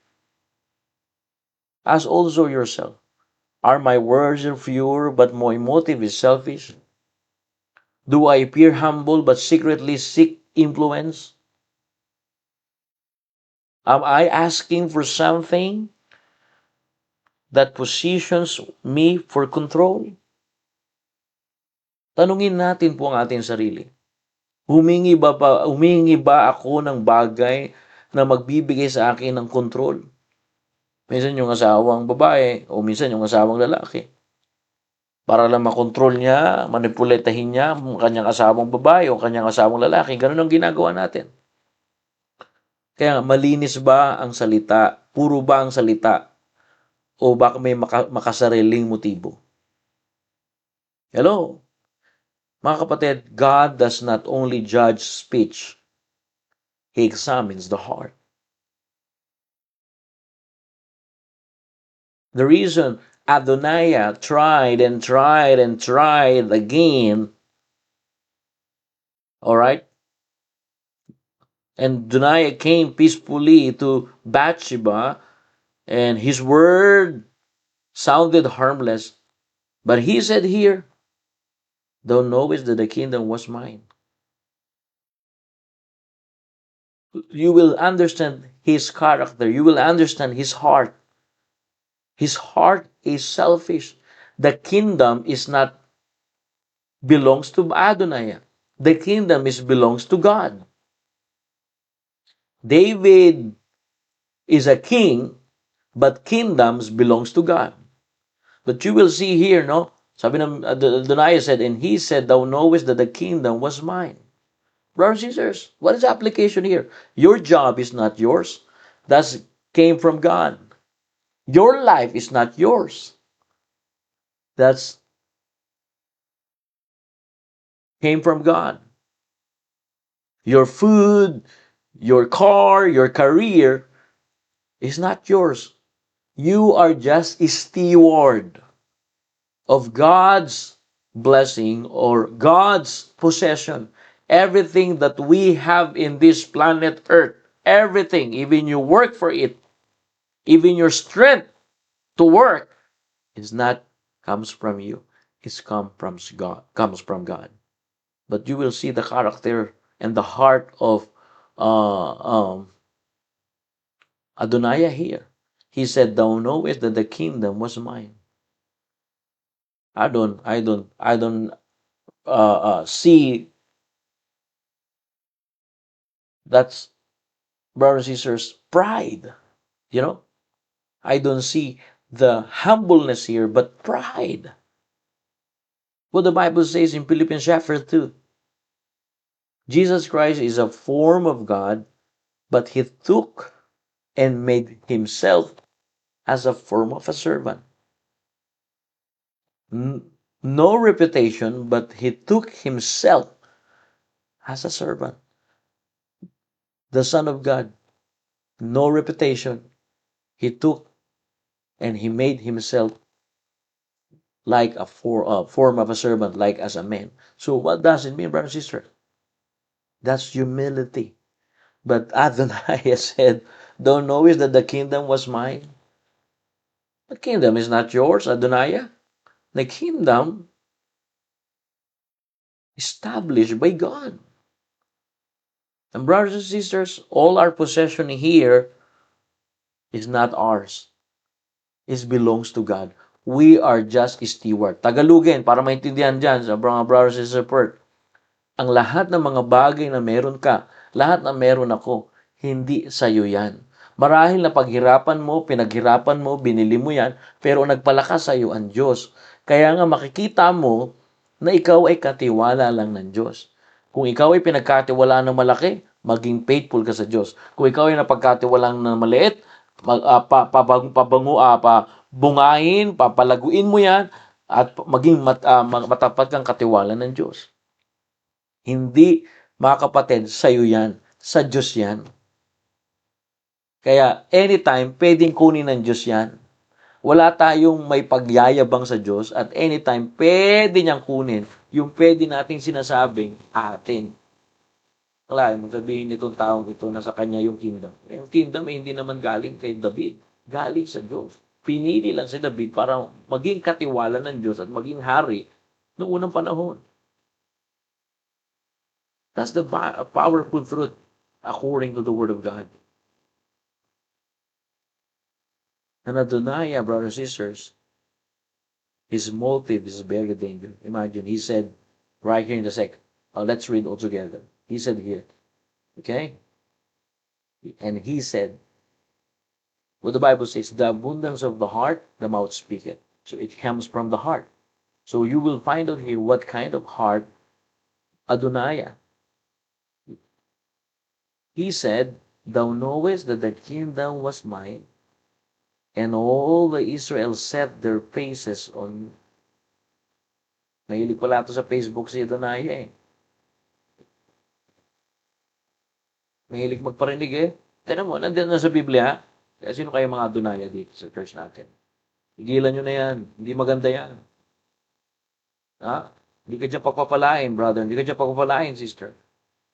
Ask also yourself, are my words pure but my motive is selfish? Do I appear humble but secretly seek influence? Am I asking for something that positions me for control? Tanungin natin po ang ating sarili. Humingi ba ako ng bagay na magbibigay sa akin ng control? Minsan yung asawang babae o minsan yung asawang lalaki. Para lang makontrol niya, manipuletahin niya ang kanyang asawang babae o kanyang asawang lalaki. Ganun ang ginagawa natin. Kaya malinis ba ang salita? Puro ba ang salita? O baka may makasariling motibo? Hello? Mga kapatid, God does not only judge speech, He examines the heart. The reason Adoniah tried and tried and tried again, all right? And Adoniah came peacefully to Bathsheba, and his word sounded harmless. But he said here, thou knowest that the kingdom was mine. You will understand his character. You will understand his heart. His heart is selfish. The kingdom is not belongs to Adoniah. The kingdom belongs to God. David is a king, but kingdoms belongs to God. But you will see here, no? Sabi ng Adoniah said, and he said, thou knowest that the kingdom was mine. Brothers and sisters, what is the application here? Your job is not yours. That came from God. Your life is not yours. That's came from God. Your food, your car, your career is not yours. You are just a steward of God's blessing or God's possession. Everything that we have in this planet Earth, everything, even you work for it, even your strength to work, is not comes from you. It's comes from God. But you will see the character and the heart of Adoniah here. He said, thou knowest that the kingdom was mine. I don't see that's, brothers and sisters, pride. You know, I don't see the humbleness here, but pride. What the Bible says in Philippians chapter 2, Jesus Christ is a form of God, but he took and made himself as a form of a servant. No reputation, but he took himself as a servant. The Son of God, no reputation. He took and he made himself like a form of a servant, like as a man. So what does it mean, brother and sister? That's humility. But Adonai said, don't know is that the kingdom was mine. The kingdom is not yours, Adonai. The kingdom established by God. And brothers and sisters, all our possession here is not ours. It belongs to God. We are just steward. Tagalogin, para maintindihan dyan sa mga brothers and sisters. Ang lahat ng mga bagay na meron ka, lahat na meron ako, hindi sa'yo yan. Marahil na paghirapan mo, pinaghirapan mo, binili mo yan, pero nagpalakas sa'yo ang Diyos. Kaya nga makikita mo na ikaw ay katiwala lang ng Diyos. Kung ikaw ay pinagkatiwalaan ng malaki, maging faithful ka sa Diyos. Kung ikaw ay napagkatiwalaan ng maliit, bungahin, papalaguin mo yan, at maging matapat kang katiwala ng Diyos. Hindi, mga kapatid, sa'yo yan. Sa Diyos yan. Kaya, anytime, pwedeng kunin ng Diyos yan. Wala tayong may pagyayabang sa Diyos at anytime, pwede niyang kunin yung pwede nating sinasabing atin. Kaya, sabihin nitong taong ito na sa kanya yung kingdom. Yung kingdom ay hindi naman galing kay David. Galing sa Diyos. Pinili lang si David para maging katiwala ng Diyos at maging hari noong unang panahon. That's the powerful truth according to the Word of God. And Adonaiah, brothers and sisters, his motive is very dangerous. Imagine, he said right here in the second. Let's read all together. He said here, okay? And he said, what the Bible says, the abundance of the heart, the mouth speaketh. So it comes from the heart. So you will find out here what kind of heart Adonaiah. He said, thou knowest that the kingdom was mine, and all the Israel set their faces on. Mahilig pala ito sa Facebook si Adonaiah eh. Mahilig magparinig eh. Tignan mo, nandiyan na sa Biblia. Kaya sino kayo mga Adonaiah dito sa church natin? Tigilan nyo na yan. Hindi maganda yan. Ha? Hindi ka dyan pagpapalain, brother. Hindi ka dyan pagpapalain, sister.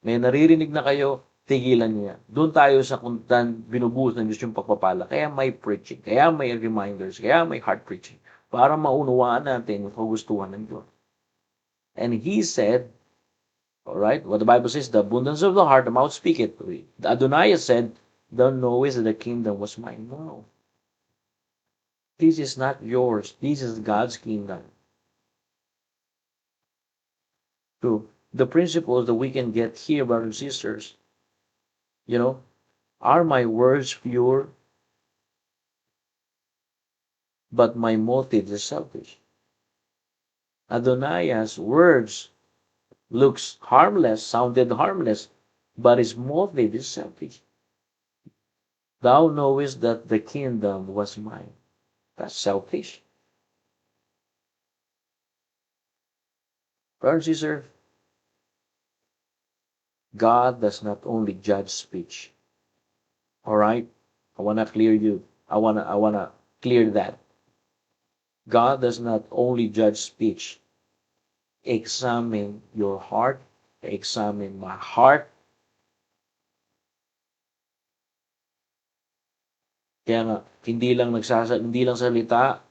May naririnig na kayo, tigilan nyo yan. Doon tayo sa kuntan, binubuhos ng Diyos yung pagpapala. Kaya may preaching, kaya may reminders, kaya may heart preaching. Para maunawaan natin yung kagustuhan ng Diyos. And he said, all right, what the Bible says, the abundance of the heart, the mouth speaketh. Adonaiah said, thou knowest that the kingdom was mine. No. This is not yours. This is God's kingdom. So, the principles that we can get here, brothers and sisters, are my words pure, but my motive is selfish. Adonaiah's words sounded harmless, but his motive is selfish. Thou knowest that the kingdom was mine. That's selfish. Brothers and sisters, God does not only judge speech. All right? I want to clear you. I want to clear that. God does not only judge speech. Examine your heart. Examine my heart. Kaya nga, hindi lang salita,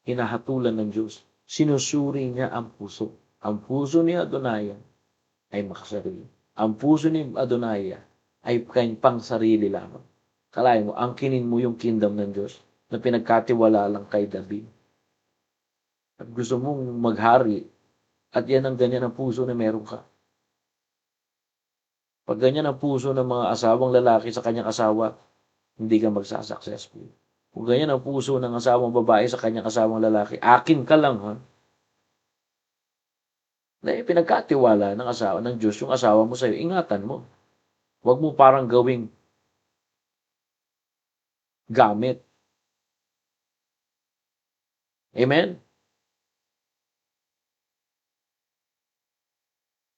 hinahatulan ng Diyos. Sinusuri niya ang puso. Ang puso ni Adonaiah ay makasarili. Ang puso ni Adonaiah ay pang sarili lamang. Kalahin mo, angkinin mo yung kingdom ng Diyos na pinagkatiwala lang kay David. At gusto mong maghari, at yan ang ganyan ang puso na meron ka. Pag ganyan ang puso ng mga asawang lalaki sa kanyang asawa, hindi ka magsasuccessful. Kung ganyan ang puso ng asawang babae sa kanyang asawang lalaki, akin ka lang, ha? Na pinagkatiwala ng Diyos yung asawa mo sa'yo, ingatan mo. Huwag mo parang gawing gamit. Amen?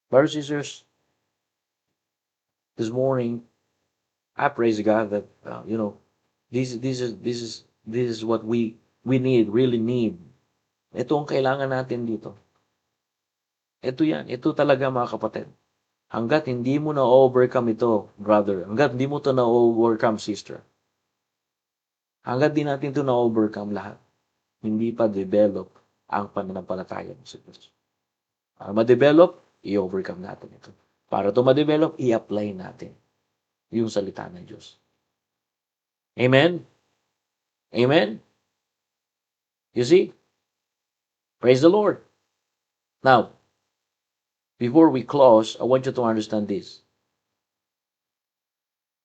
Brothers and sisters, this morning, I praise God that this is what we really need. Ito ang kailangan natin dito. Ito yan. Ito talaga mga kapatid. Hanggat hindi mo na-overcome ito, brother. Hanggat hindi mo ito na-overcome, sister. Hanggat di natin ito na-overcome lahat, hindi pa develop ang pananampalataya sa Diyos. Para ma-develop, i-overcome natin ito. Para ito ma-develop, i-apply natin yung salita ng Diyos. Amen? Amen? You see? Praise the Lord. Now, before we close, I want you to understand this.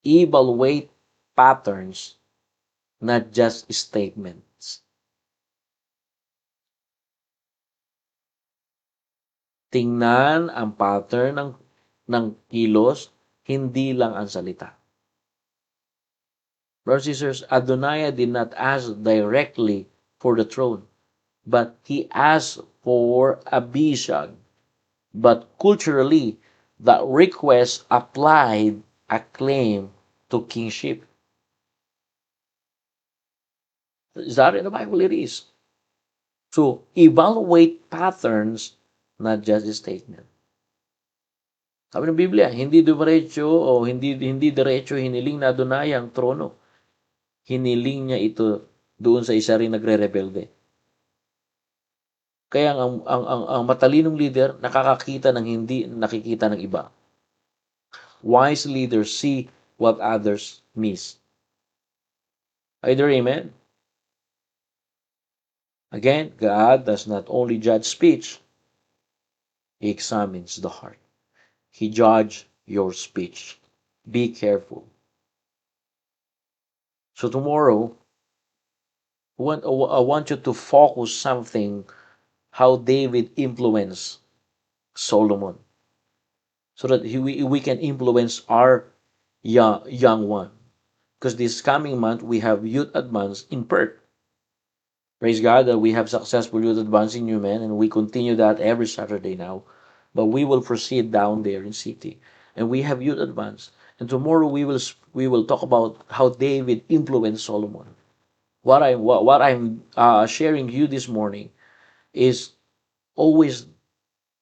Evaluate patterns, not just statements. Tingnan ang pattern ng kilos, hindi lang ang salita. Brothers and sisters, Adonaiah did not ask directly for the throne, but he asked for Abishag. But culturally, that request applied a claim to kingship. Is that in the Bible? It is. So, evaluate patterns, not just a statement. Sabi ng Biblia, hindi diretso o hindi diretso hiniling na Adonai ang trono. Hiniling niya ito doon sa isa rin nagre-rebelde. Kaya ang matalinong leader nakakakita ng hindi nakikita ng iba. Wise leaders see what others miss. Either amen? Again, God does not only judge speech, He examines the heart. He judges your speech. Be careful. So tomorrow, I want you to focus something how David influenced Solomon, so that we can influence our young one. Because this coming month, we have Youth Advance in Perth. Praise God that we have successful Youth Advance in Newman, and we continue that every Saturday now. But we will proceed down there in city, and we have Youth Advance. And tomorrow we will talk about how David influenced Solomon. What I'm sharing you this morning is always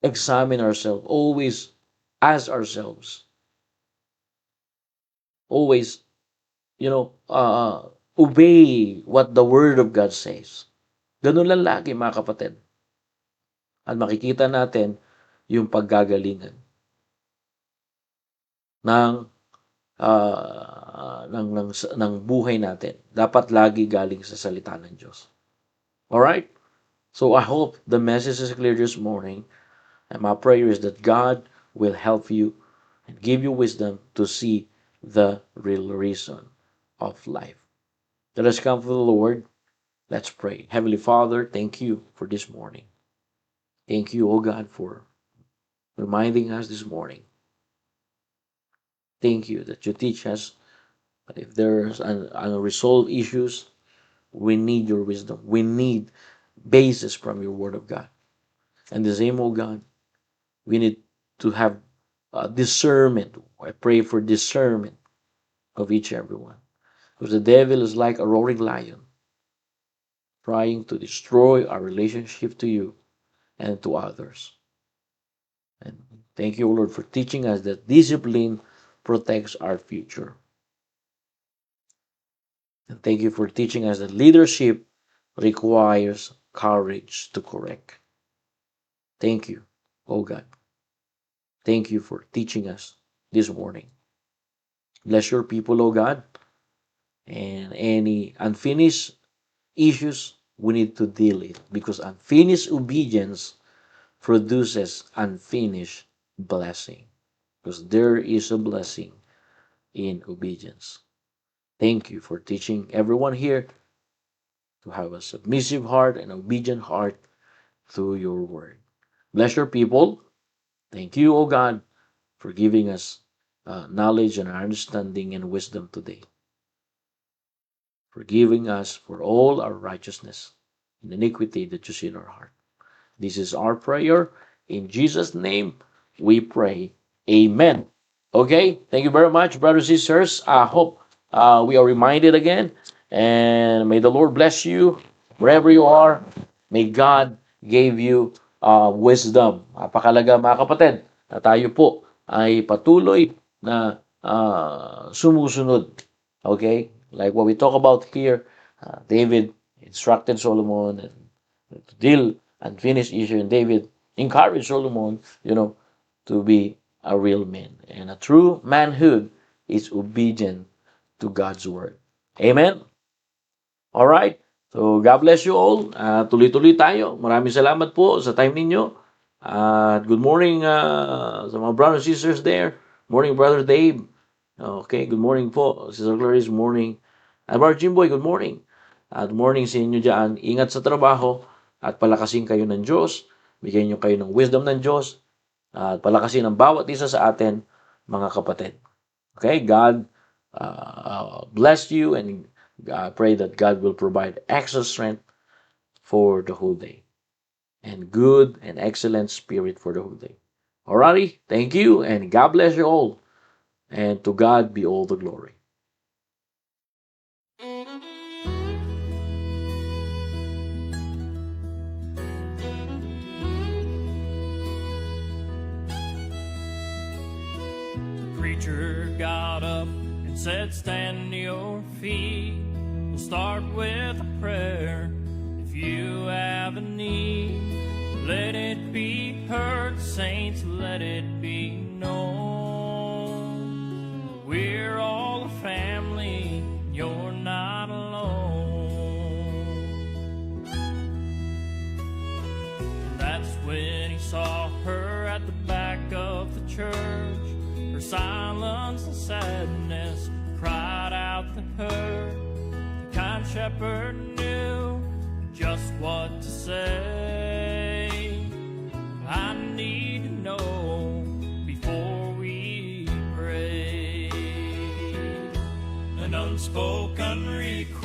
examine ourselves, always ask ourselves, always obey what the Word of God says. Ganun lang lagi, mga kapatid. At makikita natin yung paggagalingan ng ng buhay natin. Dapat lagi galing sa salita ng Diyos. Alright? So I hope the message is clear this morning. And my prayer is that God will help you and give you wisdom to see the real reason of life. Let us come to the Lord. Let's pray. Heavenly Father, thank you for this morning. Thank you, O God, for reminding us this morning. Thank you that you teach us that if there's unresolved issues, we need your wisdom. We need basis from your Word of God. And the same, O God, we need to have discernment. I pray for discernment of each and everyone. Because the devil is like a roaring lion, trying to destroy our relationship to you and to others. And thank you, Lord, for teaching us that discipline protects our future. And thank you for teaching us that leadership requires courage to correct. Thank you, oh God. Thank you for teaching us this morning. Bless your people, oh God. And any unfinished issues, we need to deal it, because unfinished obedience produces unfinished blessing. Because there is a blessing in obedience. Thank you for teaching everyone here to have a submissive heart and obedient heart through your word. Bless your people. Thank you, O God, for giving us knowledge and understanding and wisdom today. Forgiving us for all our righteousness and iniquity that you see in our heart. This is our prayer. In Jesus' name, we pray. Amen. Okay, thank you very much, brothers and sisters. I hope we are reminded again. And may the Lord bless you wherever you are. May God give you wisdom. Napakalaga, mga kapatid, na tayo po ay patuloy na sumusunod. Okay? Like what we talk about here, David instructed Solomon to deal unfinished issue, and David encouraged Solomon, to be a real man. And a true manhood is obedient to God's word. Amen? Alright? So, God bless you all. Tuloy-tuloy tayo. Maraming salamat po sa time ninyo. Good morning sa mga brothers and sisters there. Morning, Brother Dave. Okay, good morning po. Sister Clarice, morning. Brother Jimboy, good morning. Good morning sa inyo dyan. Ingat sa trabaho at palakasin kayo ng Diyos. Bigyan nyo kayo ng wisdom ng Diyos. At palakasin ang bawat isa sa atin, mga kapatid. Okay, God bless you, and I pray that God will provide extra strength for the whole day and good and excellent spirit for the whole day. Alrighty, thank you, and God bless you all, and to God be all the glory. Preacher got up and said, stand to your feet. We'll start with a prayer if you have a need. Let it be heard, saints, let it be known. We're all a family, you're not alone. And that's when he saw her at the back of the church. Her silence and sadness cried out to her. The kind shepherd knew just what to say. I need to know before we pray. An unspoken request.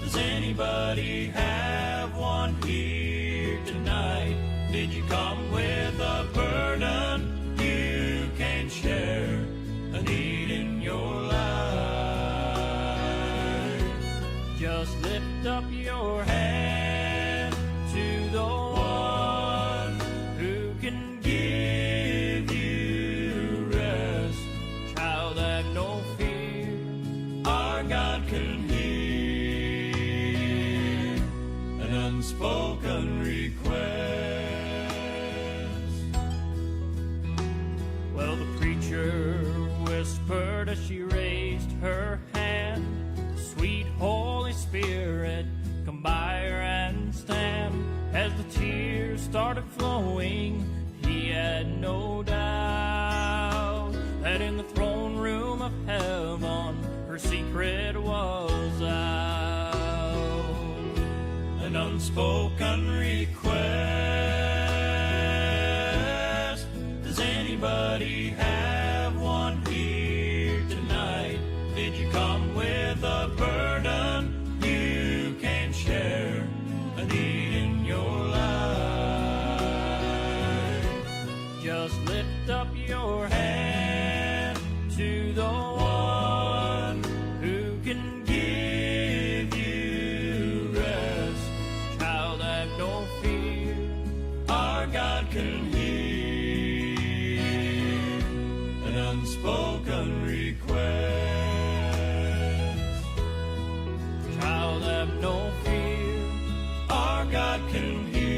Does anybody have one here tonight? Did you come with a burden you can share? A need in your life. Just lift up your hand to the one who can give you rest. Child, have no fear, our God can hear an unspoken request. Well, the preacher whispered as she raised her hand, "Sweet Holy Spirit, come by her and stand." As the tears started flowing, he had no doubt that in the throne room of heaven her secret was out. An unspoken request. Does anybody have one here tonight? Did you come with a burden you can share? A need in your life. Just lift up your hand to the one who can give you rest. Child, have no fear, our God can hear an unspoken request. Child, have no fear, our God can hear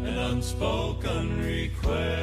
an unspoken request.